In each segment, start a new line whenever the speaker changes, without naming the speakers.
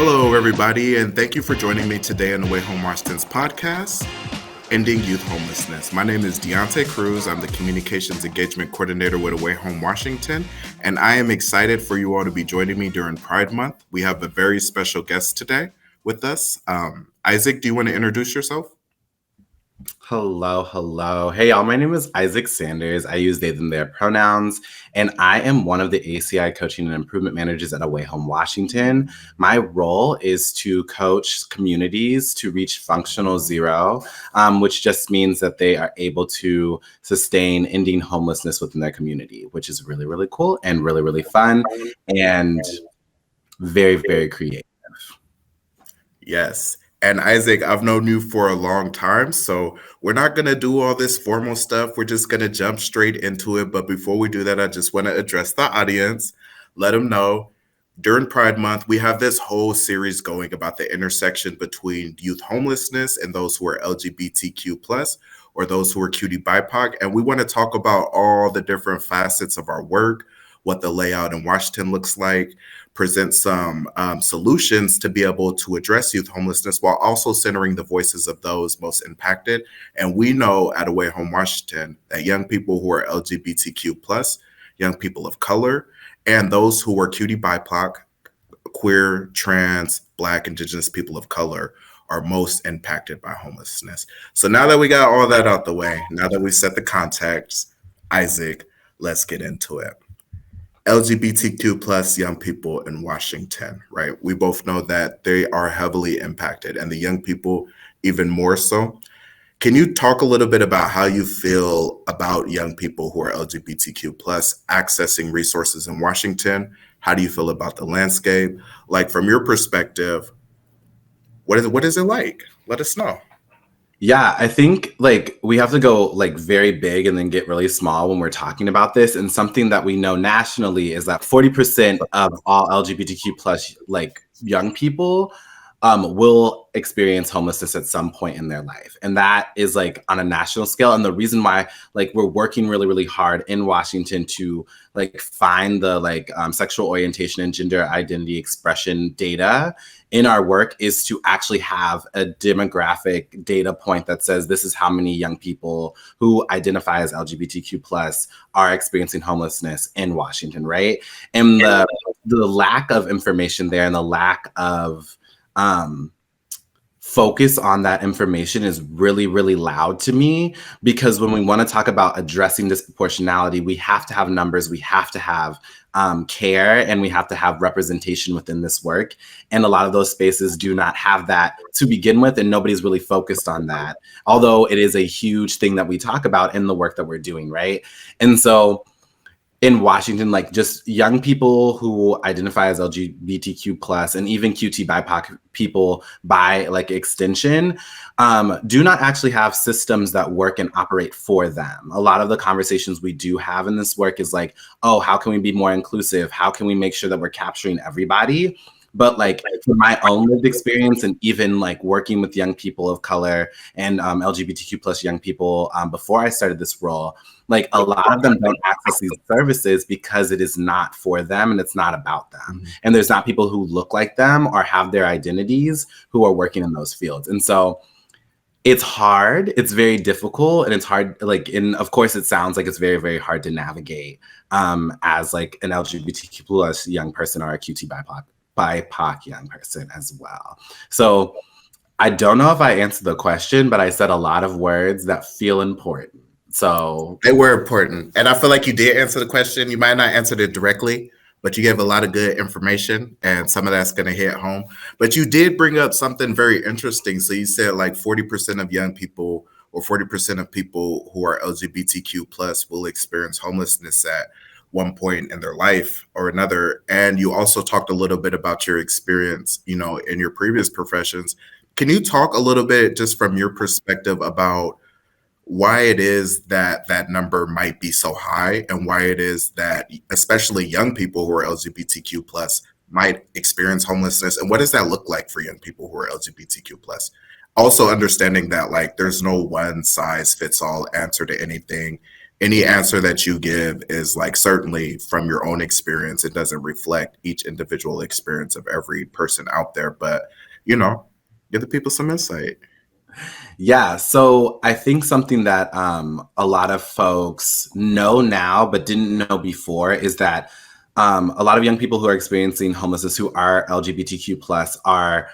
Hello, everybody, and thank you for joining me today on the Way Home Washington's podcast, Ending Youth Homelessness. My name is Deontay Cruz. I'm the Communications Engagement Coordinator with Away Home Washington, and I am excited for you all to be joining me during Pride Month. We have a very special guest today with us. Isaac, do you want to introduce yourself?
Hello. Hey, y'all. My name is Isaac Sanders. I use they, them, their pronouns, and I am one of the ACI coaching and improvement managers at Away Home Washington. My role is to coach communities to reach functional zero, which just means that they are able to sustain ending homelessness within their community, which is really, really cool and really, really fun and very, very creative.
Yes. And Isaac, I've known you for a long time, so we're not going to do all this formal stuff. We're just going to jump straight into it. But before we do that, I just want to address the audience, let them know during Pride Month, we have this whole series going about the intersection between youth homelessness and those who are LGBTQ plus or those who are QTBIPOC. And we want to talk about all the different facets of our work, what the layout in Washington looks like, present some solutions to be able to address youth homelessness while also centering the voices of those most impacted. And we know at Away Home Washington that young people who are LGBTQ plus, young people of color, and those who are QTBIPOC, queer, trans, Black, Indigenous people of color are most impacted by homelessness. So now that we got all that out the way, now that we set the context, Isaac, let's get into it. LGBTQ plus young people in Washington, right? We both know that they are heavily impacted and the young people even more so. Can you talk a little bit about how you feel about young people who are LGBTQ plus accessing resources in Washington? How do you feel about the landscape? Like from your perspective, what is it like? Let us know.
Yeah, I think like we have to go like very big and then get really small when we're talking about this. And something that we know nationally is that 40% of all LGBTQ plus like young people will experience homelessness at some point in their life. And that is like on a national scale. And the reason why like we're working really, really hard in Washington to like find the like sexual orientation and gender identity expression data in our work is to actually have a demographic data point that says this is how many young people who identify as LGBTQ plus are experiencing homelessness in Washington, right? And the lack of information there and the lack of focus on that information is really, really loud to me, because when we want to talk about addressing disproportionality, we have to have numbers, we have to have care, and we have to have representation within this work. And a lot of those spaces do not have that to begin with, and nobody's really focused on that, although it is a huge thing that we talk about in the work that we're doing, right? And so in Washington, like just young people who identify as LGBTQ plus and even QT/BIPOC people by like extension do not actually have systems that work and operate for them. A lot of the conversations we do have in this work is like, oh, how can we be more inclusive? How can we make sure that we're capturing everybody? But like from my own lived experience and even like working with young people of color and LGBTQ plus young people before I started this role, like a lot of them don't access these services because it is not for them and it's not about them. Mm-hmm. And there's not people who look like them or have their identities who are working in those fields. And so it's hard, it's very difficult, and it's hard, like, and of course it sounds like it's very, very hard to navigate as like an LGBTQ plus young person or a QT/BIPOC young person as well. So I don't know if I answered the question, but I said a lot of words that feel important. So
they were important. And I feel like you did answer the question. You might not answer it directly, but you gave a lot of good information and some of that's going to hit home. But you did bring up something very interesting. So you said like 40% of young people or 40% of people who are LGBTQ plus will experience homelessness at one point in their life or another. And you also talked a little bit about your experience, you know, in your previous professions. Can you talk a little bit just from your perspective about why it is that that number might be so high and why it is that especially young people who are LGBTQ plus might experience homelessness, and what does that look like for young people who are LGBTQ plus? Also understanding that like there's no one size fits all answer to anything, any answer that you give is like certainly from your own experience. It doesn't reflect each individual experience of every person out there, but you know, give the people some insight.
Yeah, so I think something that a lot of folks know now but didn't know before is that a lot of young people who are experiencing homelessness who are LGBTQ plus are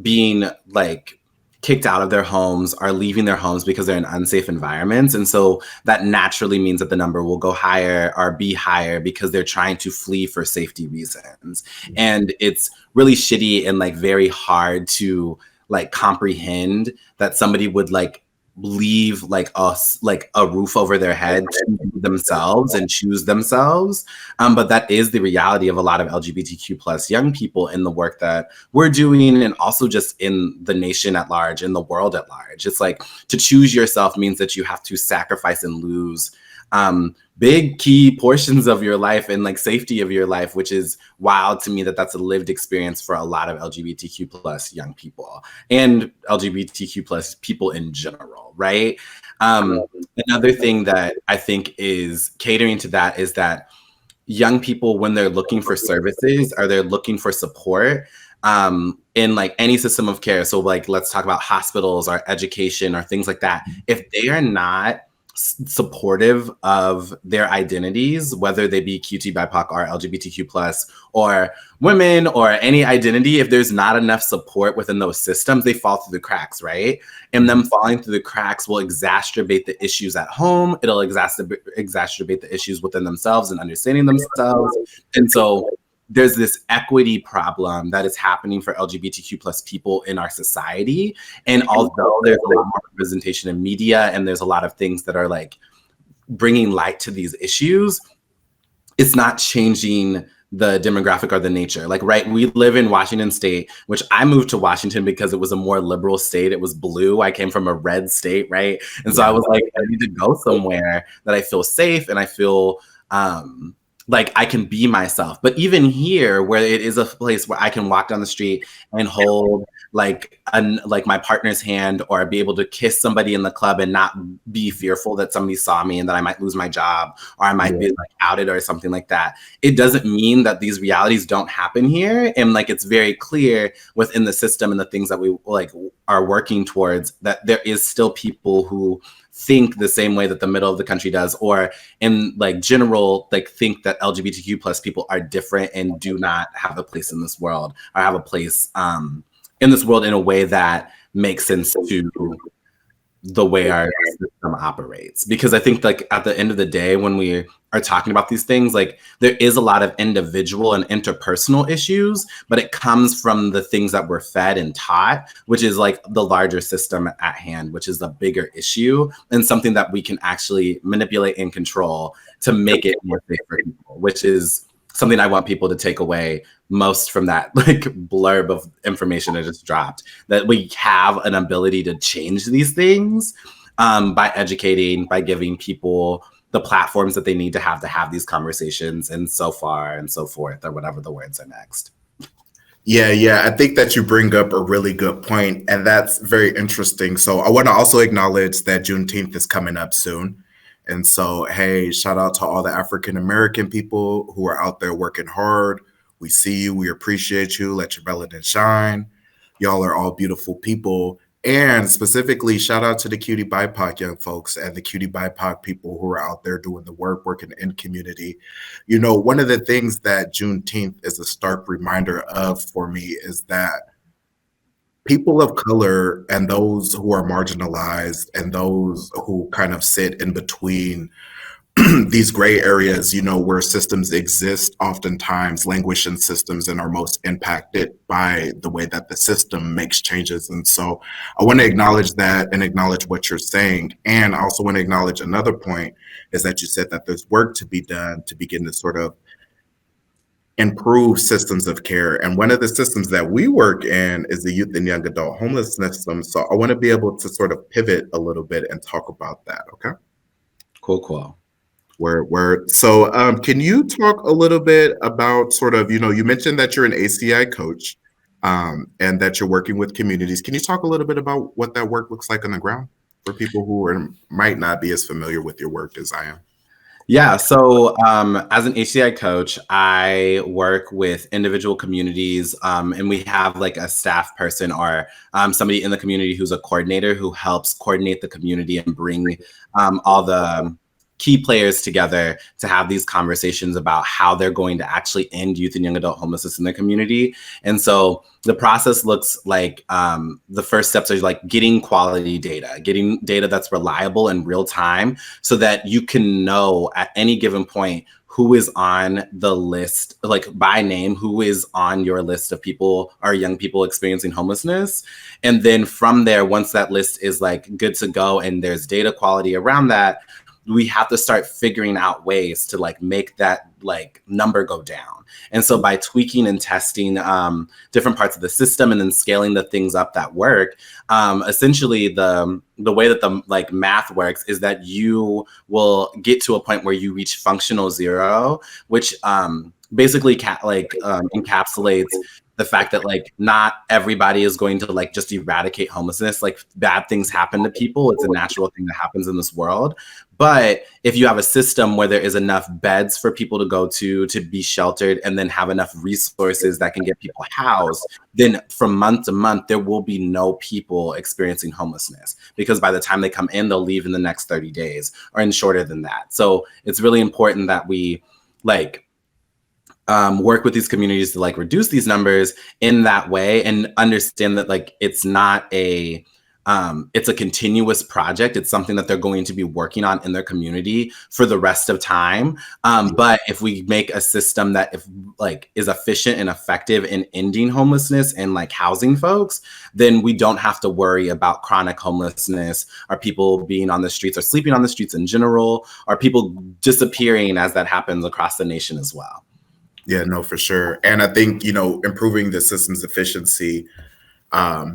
being like kicked out of their homes, are leaving their homes because they're in unsafe environments. And so that naturally means that the number will go higher or be higher because they're trying to flee for safety reasons. And it's really shitty and like very hard to like comprehend that somebody would like leave like us like a roof over their head to themselves and choose themselves. But that is the reality of a lot of LGBTQ plus young people in the work that we're doing, and also just in the nation at large, in the world at large. It's like to choose yourself means that you have to sacrifice and lose big key portions of your life and like safety of your life, which is wild to me that that's a lived experience for a lot of LGBTQ plus young people and LGBTQ plus people in general, right? Another thing that I think is catering to that is that young people, when they're looking for services or they're looking for support in like any system of care, so like let's talk about hospitals or education or things like that, if they are not supportive of their identities, whether they be QTBIPOC or LGBTQ plus or women or any identity, if there's not enough support within those systems, they fall through the cracks, right? And them falling through the cracks will exacerbate the issues at home. It'll exacerbate the issues within themselves and understanding themselves. And so there's this equity problem that is happening for LGBTQ plus people in our society. And although there's a lot more representation in media and there's a lot of things that are like bringing light to these issues, it's not changing the demographic or the nature. Like, right, we live in Washington State, which I moved to Washington because it was a more liberal state. It was blue. I came from a red state, right? And so I was like, I need to go somewhere that I feel safe and I feel like I can be myself. But even here, where it is a place where I can walk down the street and hold like my partner's hand, or be able to kiss somebody in the club and not be fearful that somebody saw me and that I might lose my job or I might be like outed or something like that. It doesn't mean that these realities don't happen here. And like it's very clear within the system and the things that we like are working towards that there is still people who think the same way that the middle of the country does, or in like general, like think that LGBTQ plus people are different and do not have a place in this world, or have a place in this world in a way that makes sense to the way our system operates. Because I think like at the end of the day, when we are talking about these things, like there is a lot of individual and interpersonal issues, but it comes from the things that we're fed and taught, which is like the larger system at hand, which is the bigger issue and something that we can actually manipulate and control to make it more safe for people, which is something I want people to take away most from that like blurb of information I just dropped, that we have an ability to change these things by educating, by giving people the platforms that they need to have these conversations, and so far and so forth, or whatever the words are next.
Yeah, I think that you bring up a really good point, and that's very interesting. So I want to also acknowledge that Juneteenth is coming up soon. And so, hey, shout out to all the African American people who are out there working hard. We see you, we appreciate you. Let your melanin shine. Y'all are all beautiful people. And specifically, shout out to the QTBIPOC young folks and the QTBIPOC people who are out there doing the work, working in community. You know, one of the things that Juneteenth is a stark reminder of for me is that people of color and those who are marginalized and those who kind of sit in between these gray areas, you know, where systems exist, oftentimes languish in systems and are most impacted by the way that the system makes changes. And so I want to acknowledge that and acknowledge what you're saying. And I also want to acknowledge another point is that you said that there's work to be done to begin to sort of improve systems of care. And one of the systems that we work in is the youth and young adult homelessness system. So I want to be able to sort of pivot a little bit and talk about that. Okay.
Cool.
So can you talk a little bit about sort of, you know, you mentioned that you're an ACI coach and that you're working with communities. Can you talk a little bit about what that work looks like on the ground for people who might not be as familiar with your work as I am?
Yeah, so as an HCI coach, I work with individual communities, and we have like a staff person or somebody in the community who's a coordinator who helps coordinate the community and bring all the key players together to have these conversations about how they're going to actually end youth and young adult homelessness in their community. And so the process looks like the first steps are like getting quality data, getting data that's reliable and real time, so that you can know at any given point who is on the list, like by name, who is on your list of people or young people experiencing homelessness. And then from there, once that list is like good to go and there's data quality around that, we have to start figuring out ways to like make that like number go down. And so by tweaking and testing different parts of the system and then scaling the things up that work, essentially the way that the like math works is that you will get to a point where you reach functional zero, which basically encapsulates the fact that like not everybody is going to like just eradicate homelessness. Like bad things happen to people. It's a natural thing that happens in this world. But if you have a system where there is enough beds for people to go to be sheltered, and then have enough resources that can get people housed, then from month to month, there will be no people experiencing homelessness, because by the time they come in, they'll leave in the next 30 days or in shorter than that. So it's really important that we like work with these communities to like reduce these numbers in that way, and understand that like it's not a it's a continuous project. It's something that they're going to be working on in their community for the rest of time. But if we make a system that is efficient and effective in ending homelessness and like housing folks, then we don't have to worry about chronic homelessness or people being on the streets or sleeping on the streets in general, or people disappearing as that happens across the nation as well.
Yeah, no, for sure. And I think, improving the system's efficiency,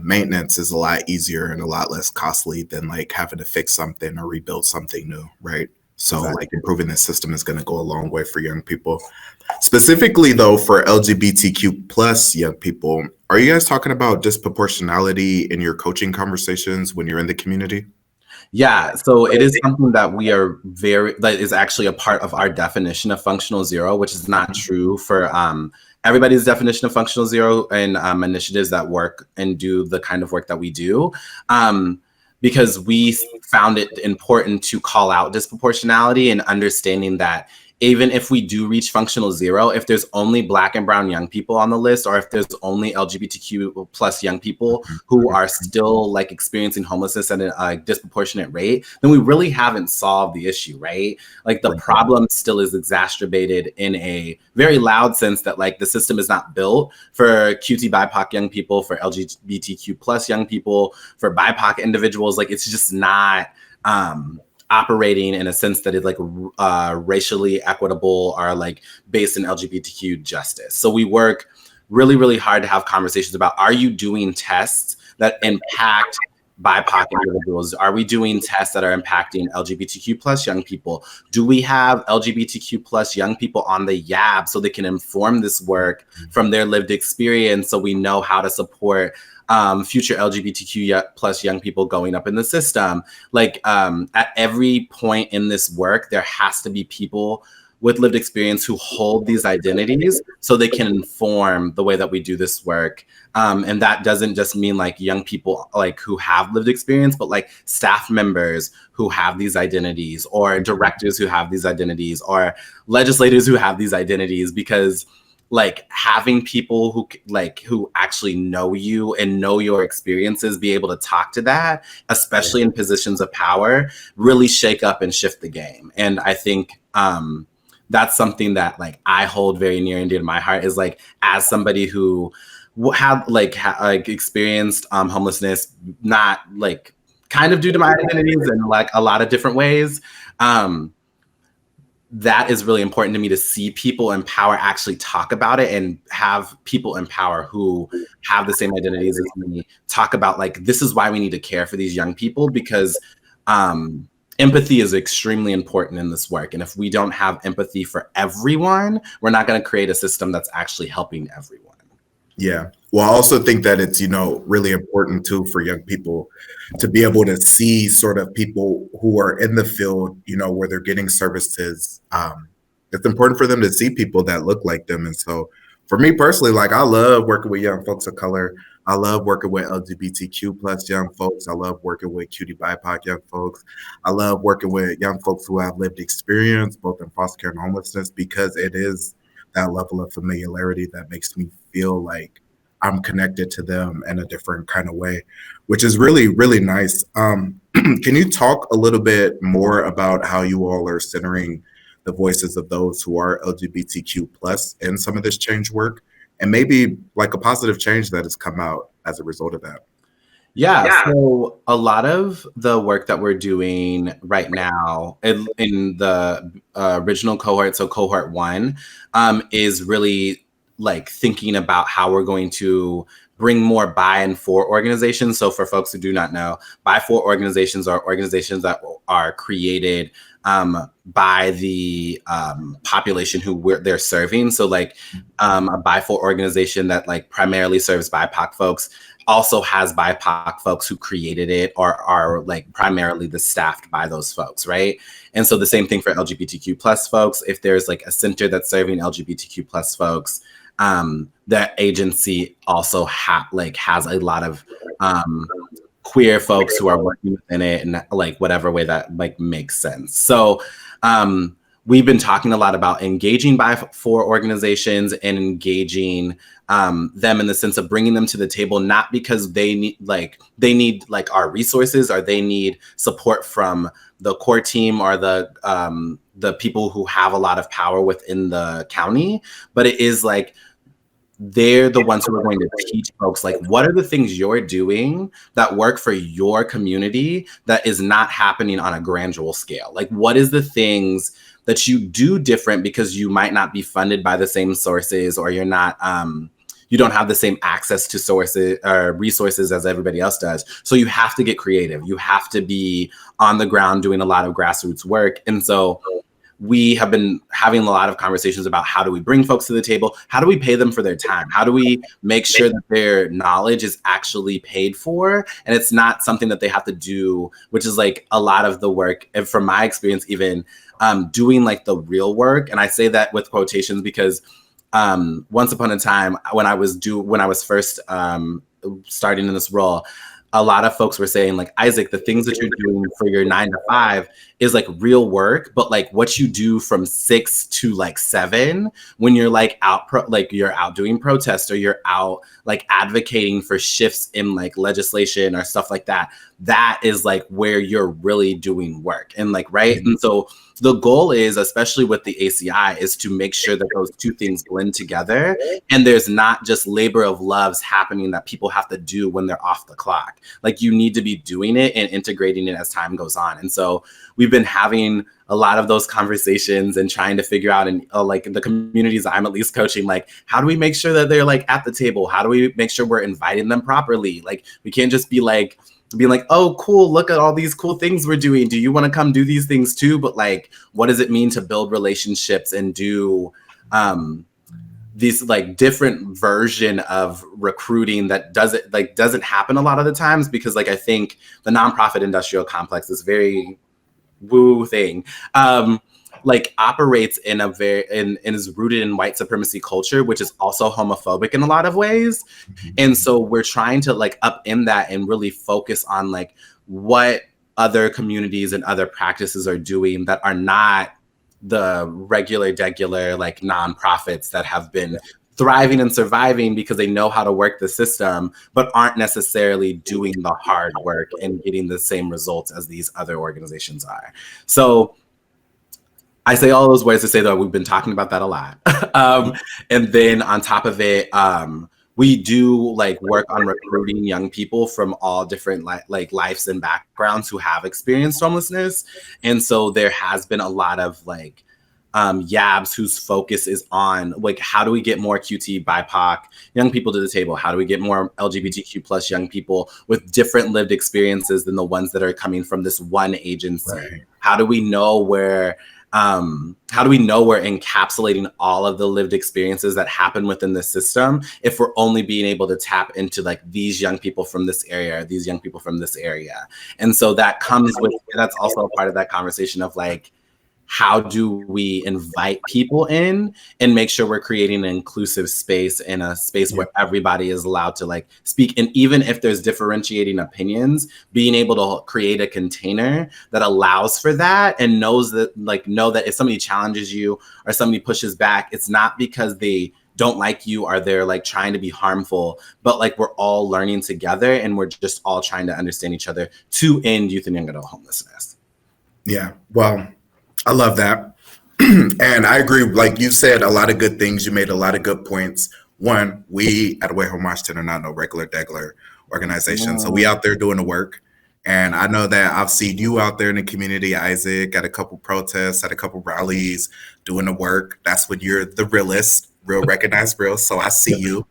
maintenance is a lot easier and a lot less costly than like having to fix something or rebuild something new, right? So
Exactly.
like improving the system is going to go a long way for young people. Specifically though, for LGBTQ plus young people, are you guys talking about disproportionality in your coaching conversations when you're in the community?
Yeah, so it is something that that is actually a part of our definition of functional zero, which is not true for everybody's definition of functional zero and initiatives that work and do the kind of work that we do. Because we found it important to call out disproportionality, and understanding that even if we do reach functional zero, if there's only Black and brown young people on the list, or if there's only LGBTQ plus young people who are still like experiencing homelessness at a disproportionate rate, then we really haven't solved the issue, right? Like the problem still is exacerbated in a very loud sense that like the system is not built for QTBIPOC young people, for LGBTQ plus young people, for BIPOC individuals. Like it's just not operating in a sense that is like racially equitable or like based in LGBTQ justice. So we work really, really hard to have conversations about, are you doing tests that impact BIPOC individuals? Are we doing tests that are impacting LGBTQ plus young people? Do we have LGBTQ plus young people on the YAB so they can inform this work from their lived experience, so we know how to support future LGBTQ plus young people going up in the system? Like at every point in this work, there has to be people with lived experience who hold these identities so they can inform the way that we do this work. And that doesn't just mean like young people like who have lived experience, but like staff members who have these identities, or directors who have these identities, or legislators who have these identities, because like having people who actually know you and know your experiences be able to talk to that, especially in positions of power, really shake up and shift the game. And I think that's something that like I hold very near and dear to my heart, is like as somebody who have experienced homelessness, not like kind of due to my identities in like a lot of different ways. That is really important to me, to see people in power actually talk about it, and have people in power who have the same identities as me talk about like, this is why we need to care for these young people, because empathy is extremely important in this work. And if we don't have empathy for everyone, we're not going to create a system that's actually helping everyone.
Yeah. Well, I also think that it's, really important too for young people to be able to see sort of people who are in the field, where they're getting services. It's important for them to see people that look like them. And so for me personally, like I love working with young folks of color. I love working with LGBTQ plus young folks. I love working with QTBIPOC young folks. I love working with young folks who have lived experience both in foster care and homelessness because it is that level of familiarity that makes me feel like I'm connected to them in a different kind of way, which is really, really nice. Can you talk a little bit more about how you all are centering the voices of those who are LGBTQ plus in some of this change work, and maybe like a positive change that has come out as a result of that?
Yeah, so a lot of the work that we're doing right now in the original cohort, so cohort 1, is really like thinking about how we're going to bring more by and for organizations. So for folks who do not know, by for organizations are organizations that are created by the population who they're serving. So like a by for organization that like primarily serves BIPOC folks also has BIPOC folks who created it or are like primarily the staffed by those folks, right? And so the same thing for LGBTQ plus folks. If there's like a center that's serving LGBTQ plus folks, that agency also has a lot of queer folks who are working within it in like whatever way that like makes sense. So we've been talking a lot about engaging by for organizations and engaging them in the sense of bringing them to the table, not because they need our resources or they need support from the core team or the people who have a lot of power within the county, but it is like they're the ones who are going to teach folks like what are the things you're doing that work for your community that is not happening on a gradual scale. Like what is the things that you do different because you might not be funded by the same sources or you're not you don't have the same access to sources or resources as everybody else does. So you have to get creative. You have to be on the ground doing a lot of grassroots work. And so we have been having a lot of conversations about how do we bring folks to the table? How do we pay them for their time? How do we make sure that their knowledge is actually paid for? And it's not something that they have to do, which is like a lot of the work. And from my experience, even doing like the real work. And I say that with quotations because once upon a time when I was first starting in this role, a lot of folks were saying like, Isaac, the things that you're doing for your 9 to 5 is like real work, but like what you do from 6 to like 7 when you're like you're out doing protests or you're out like advocating for shifts in like legislation or stuff like that, that is like where you're really doing work. And like, right. Mm-hmm. And so the goal is, especially with the ACI, is to make sure that those two things blend together and there's not just labor of loves happening that people have to do when they're off the clock. Like you need to be doing it and integrating it as time goes on. And so we've been having a lot of those conversations and trying to figure out in like the communities I'm at least coaching, like how do we make sure that they're like at the table? How do we make sure we're inviting them properly? Like we can't just be like, being like, oh, cool, look at all these cool things we're doing. Do you want to come do these things too? But like, what does it mean to build relationships and do these like different version of recruiting that doesn't happen a lot of the times? Because like, I think the nonprofit industrial complex is very woo thing. Like operates in a and is rooted in white supremacy culture, which is also homophobic in a lot of ways. And so we're trying to like upend that and really focus on like what other communities and other practices are doing that are not the regular like nonprofits that have been thriving and surviving because they know how to work the system, but aren't necessarily doing the hard work and getting the same results as these other organizations are. So I say all those words to say that we've been talking about that a lot. And then on top of it, we do like work on recruiting young people from all different like lives and backgrounds who have experienced homelessness. And so there has been a lot of like YABs whose focus is on like, how do we get more QT BIPOC young people to the table? How do we get more LGBTQ plus young people with different lived experiences than the ones that are coming from this one agency? Right. How do we know where how do we know we're encapsulating all of the lived experiences that happen within the system if we're only being able to tap into like these young people from this area, or these young people from this area? And so that comes with, that's also a part of that conversation of like, how do we invite people in and make sure we're creating an inclusive space, and a space where everybody is allowed to like speak? And even if there's differentiating opinions, being able to create a container that allows for that, and knows that, like, know that if somebody challenges you or somebody pushes back, it's not because they don't like you or they're like trying to be harmful, but like we're all learning together and we're just all trying to understand each other to end youth and young adult homelessness.
Yeah, well, I love that. And I agree. Like you said, a lot of good things. You made a lot of good points. One, we at Away Home Washington are not no regular degular organization. So we out there doing the work. And I know that I've seen you out there in the community, Isaac, at a couple protests, at a couple rallies, doing the work. That's when you're the realist, real recognized real. So I see you.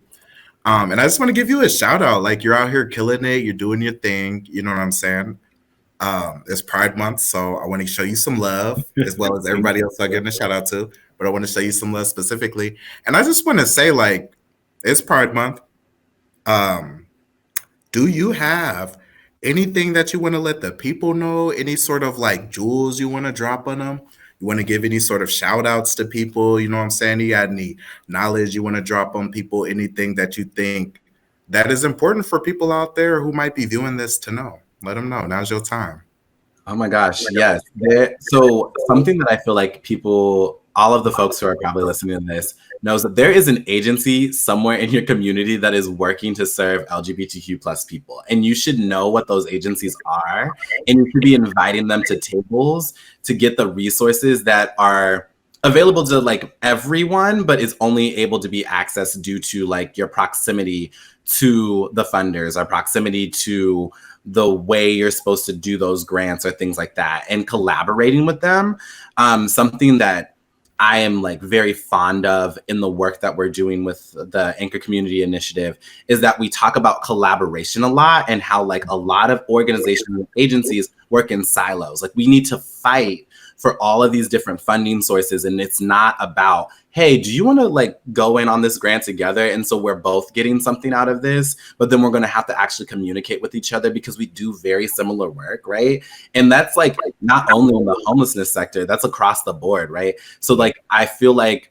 And I just want to give you a shout out. Like, you're out here killing it. You're doing your thing. You know what I'm saying? It's Pride Month, so I want to show you some love, as well as everybody else I'm giving a shout out to. But I want to show you some love specifically. And I just want to say, like, it's Pride Month. Do you have anything that you want to let the people know? Any sort of like jewels you want to drop on them? You want to give any sort of shout outs to people? You know what I'm saying? You got any knowledge you want to drop on people? Anything that you think that is important for people out there who might be viewing this to know? Let them know. Now's your time.
Oh my gosh, yes. So something that I feel like people, all of the folks who are probably listening to this, knows that there is an agency somewhere in your community that is working to serve LGBTQ plus people. And you should know what those agencies are. And you should be inviting them to tables to get the resources that are available to like everyone, but is only able to be accessed due to like your proximity to the funders, or proximity to the way you're supposed to do those grants or things like that, and collaborating with them. Something that I am like very fond of in the work that we're doing with the Anchor Community Initiative is that we talk about collaboration a lot, and how like a lot of organizations and agencies work in silos. Like, we need to fight for all of these different funding sources. And it's not about, hey, do you want to like go in on this grant together? And so we're both getting something out of this, but then we're going to have to actually communicate with each other because we do very similar work, right? And that's like not only in the homelessness sector, that's across the board, right? So like, I feel like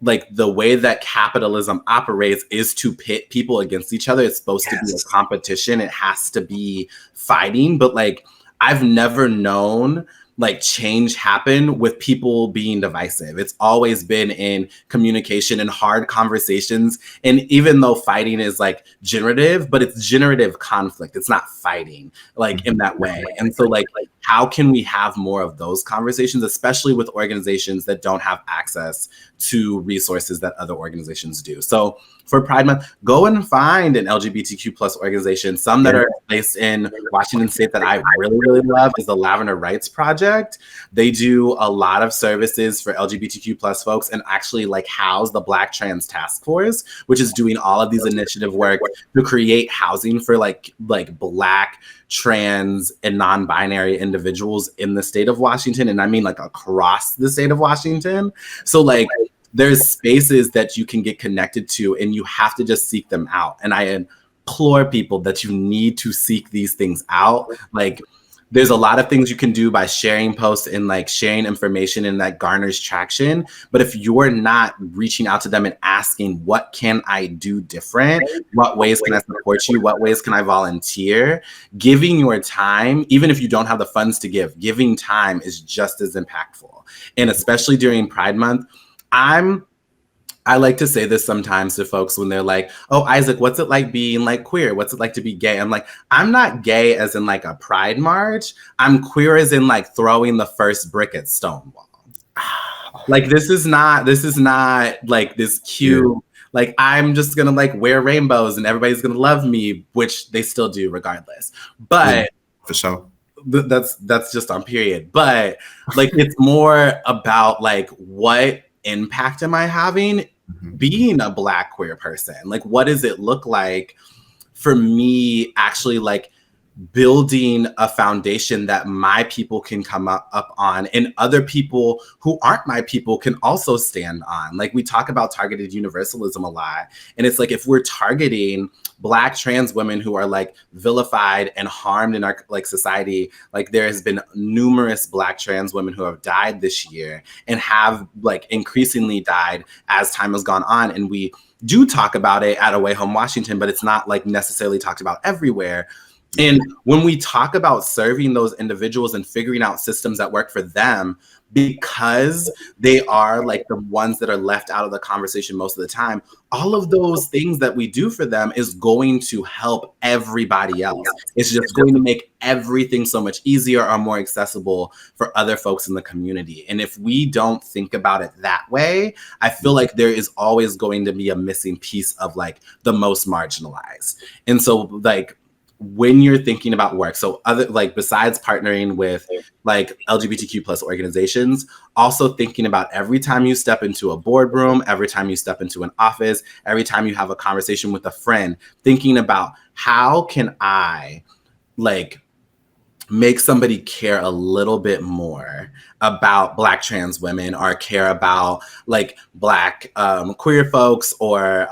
the way that capitalism operates is to pit people against each other. It's supposed to be a competition. It has to be fighting. But like, I've never known like change happen with people being divisive. It's always been in communication and hard conversations. And even though fighting is like generative, but it's generative conflict. It's not fighting like in that way. And so like, how can we have more of those conversations, especially with organizations that don't have access to resources that other organizations do? So for Pride Month, go and find an LGBTQ plus organization. Some that are based in Washington State that I really, really love is the Lavender Rights Project. They do a lot of services for LGBTQ plus folks, and actually like house the Black Trans Task Force, which is doing all of these initiative work to create housing for like Black, trans, and non-binary individuals in the state of Washington. And I mean like across the state of Washington. So like, there's spaces that you can get connected to, and you have to just seek them out. And I implore people that you need to seek these things out. Like, there's a lot of things you can do by sharing posts and like sharing information, and that garners traction. But if you're not reaching out to them and asking, what can I do different? What ways can I support you? What ways can I volunteer? Giving your time, even if you don't have the funds to give, giving time is just as impactful. And especially during Pride Month, I like to say this sometimes to folks when they're like, oh, Isaac, what's it like being like queer? What's it like to be gay? I'm like, I'm not gay as in like a pride march. I'm queer as in like throwing the first brick at Stonewall. Like, this is not like this cute, like, I'm just gonna like wear rainbows and everybody's gonna love me, which they still do regardless. But
for sure.
That's just on period. But like, it's more about like, what impact am I having being a Black queer person? Like, what does it look like for me actually like building a foundation that my people can come up on, and other people who aren't my people can also stand on. Like, we talk about targeted universalism a lot, and it's like, if we're targeting Black trans women who are like vilified and harmed in our like society, like there has been numerous Black trans women who have died this year and have like increasingly died as time has gone on, and we do talk about it at Away Home Washington, but it's not like necessarily talked about everywhere. And when we talk about serving those individuals and figuring out systems that work for them, because they are like the ones that are left out of the conversation most of the time, all of those things that we do for them is going to help everybody else. It's just going to make everything so much easier or more accessible for other folks in the community. And if we don't think about it that way, I feel like there is always going to be a missing piece of like the most marginalized. And so like, when you're thinking about work, so other like besides partnering with like LGBTQ plus organizations, also thinking about every time you step into a boardroom, every time you step into an office, every time you have a conversation with a friend, thinking about how can I like make somebody care a little bit more about Black trans women, or care about like Black queer folks, or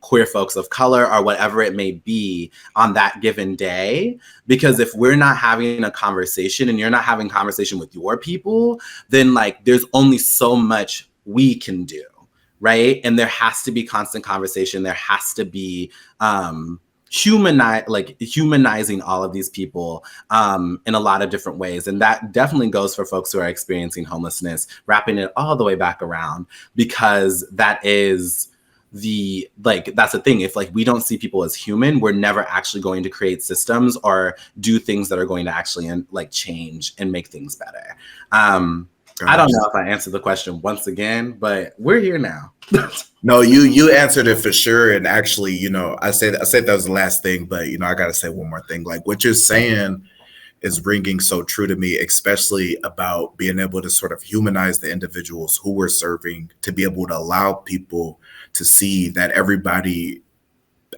queer folks of color, or whatever it may be on that given day. Because if we're not having a conversation and you're not having conversation with your people, then like there's only so much we can do, right? And there has to be constant conversation. There has to be humanizing all of these people in a lot of different ways. And that definitely goes for folks who are experiencing homelessness, wrapping it all the way back around, because that is that's the thing. If like we don't see people as human, we're never actually going to create systems or do things that are going to actually like change and make things better. I don't know if I answered the question once again, but we're here now.
No, you answered it for sure. And actually, you know, I said that was the last thing, but you know, I gotta say one more thing. Like what you're saying is ringing so true to me, especially about being able to sort of humanize the individuals who we're serving, to be able to allow people to see that everybody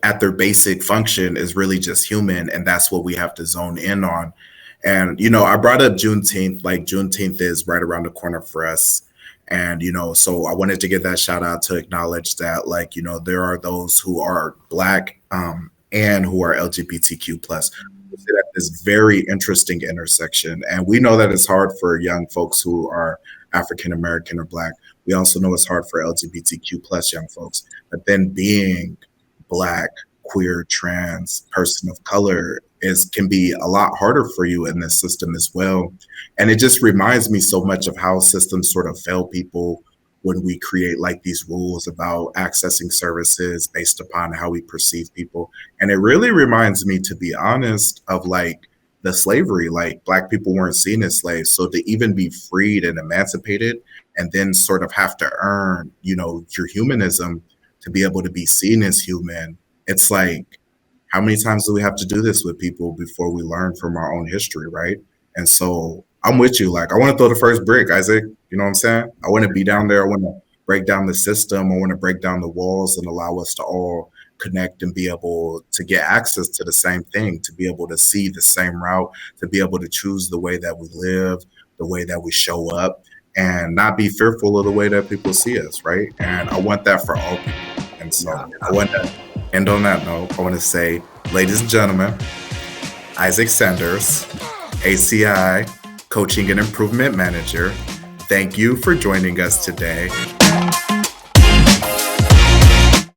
at their basic function is really just human, and that's what we have to zone in on. And you know, I brought up Juneteenth. Like Juneteenth is right around the corner for us. And, you know, so I wanted to give that shout out to acknowledge that, like, you know, there are those who are Black and who are LGBTQ plus at this very interesting intersection. And we know that it's hard for young folks who are African American or Black. We also know it's hard for LGBTQ plus young folks. But then being Black, queer, trans, person of color can be a lot harder for you in this system as well. And it just reminds me so much of how systems sort of fail people when we create like these rules about accessing services based upon how we perceive people. And it really reminds me, to be honest, of like the slavery. Like Black people weren't seen as slaves. So to even be freed and emancipated and then sort of have to earn, you know, your humanism to be able to be seen as human, it's like, how many times do we have to do this with people before we learn from our own history, right? And so I'm with you. Like, I want to throw the first brick, Isaac. You know what I'm saying? I want to be down there. I want to break down the system. I want to break down the walls and allow us to all connect and be able to get access to the same thing, to be able to see the same route, to be able to choose the way that we live, the way that we show up, and not be fearful of the way that people see us, right? And I want that for all people. And so I want to end on that note. I want to say, ladies and gentlemen, Isaac Sanders, ACI Coaching and Improvement Manager, thank you for joining us today.